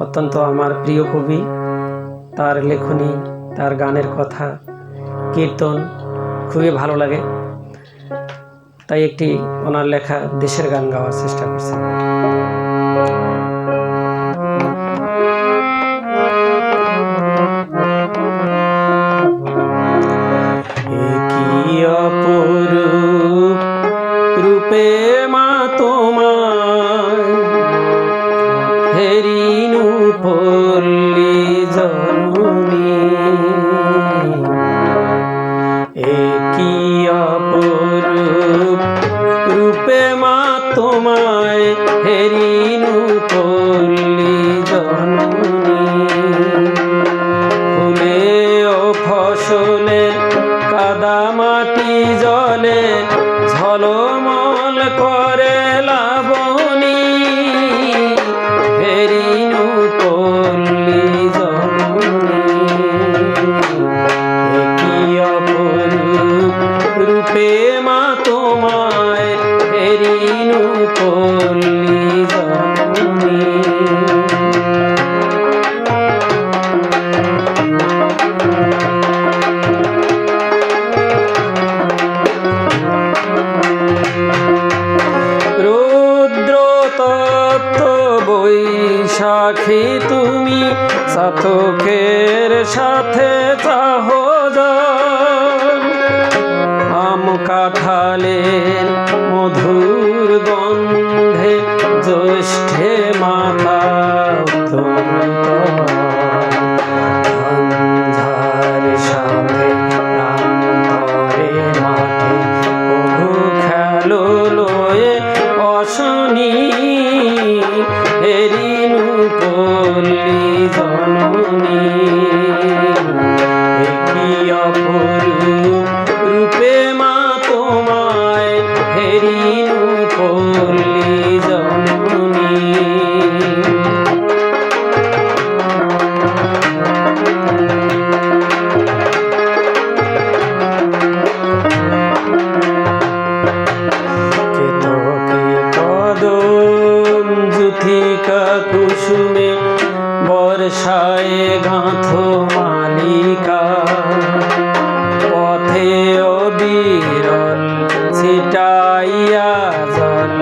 অত্যন্ত আমার প্রিয় কবি। তার লেখনী, তার গানের কথা, কীর্তন খুবই ভালো লাগে। তাই একটি ওনার লেখা দেশের গান গাওয়ার চেষ্টা করছি। অপরূপ রূপে মা তোমার হেরিনু পল্লী জননী, কি অপরূপ রূপে মা তোমায় হেরিনু পল্লী জননী। ফুলে ও ফসলে কাদা মাটি জলে ঝলমল করে লাবণী, হেরিনু পল্লী জননী। কি অপরূপ রূপে মা তোমায় হেরিনু পল্লী জননী। বৈশাখী তুমি চাতকের সাথে চাহ আম কাঁঠালের মধুর গন্ধে জ্যৈষ্ঠে মাথা ঝঞ্ঝার সাথে প্রান্তরে মাঠে প্রভু খেলো লয়ে অশনি, হেরিনু পল্লী জননী। কি অপরূপ রূপে মা তোমায় হেরিনু পল্লী জননী। জুথিকা কুসুমে বর্ষায় গাঁথো মালিকা, পথে অবিরল ছিটাইয়া জল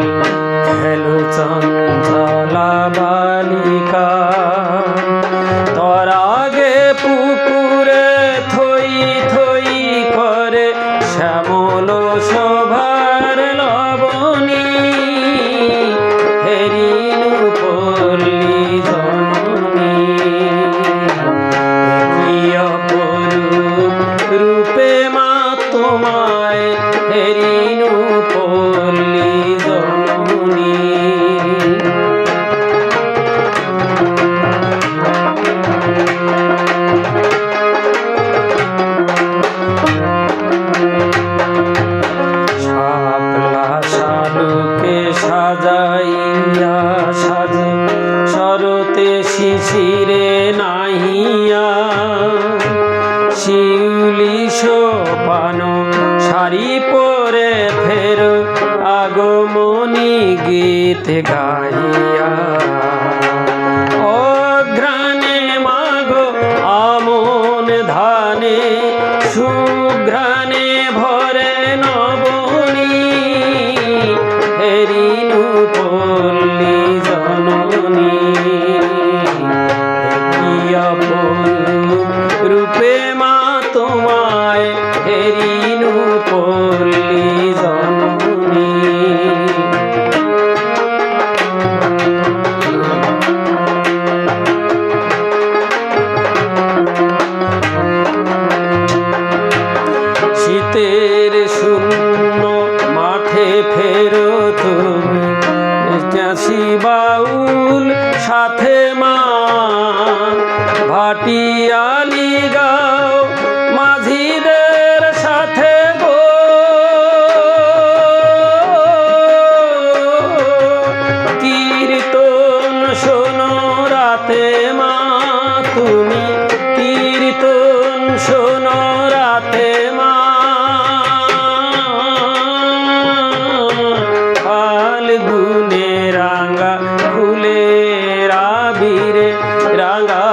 খেলো চঞ্চলা বালিকা। তরাগে পুকুরে থই থই করে শ্যামল শোভার লবণী, হেরিনু পল্লী জননী। কি অপরূপ রূপে মা তোমায় হেরিনু পল্লী জননী। শাপলা শালুকে সাজাইয়া সাজে শরতে শিশিরে নাহিয়া, শিউলি সোপান শাড়ি পরে ফের আগমনী গীত গাইয়া। অঘ্রাণে মাগো আমন ধানে সুঘ্রাণে ভরে নবনী, হেরিনু পল্লী জননী। কি অপরূপ রূপে মা তোমায় হেরিনু পল্লী জননী। শীতের শূন্য মাঠে ফেরো তুমি চাষি বাউল সাথে মা, ভাটিয়ালি গাও মাঝিদের সাথে গো, কীর্তন শোনো রাতে মা তুমি, কীর্তন শোনো রাতে মা। ফাল্গুনে রাঙা ফুলের আবিরে রাঙা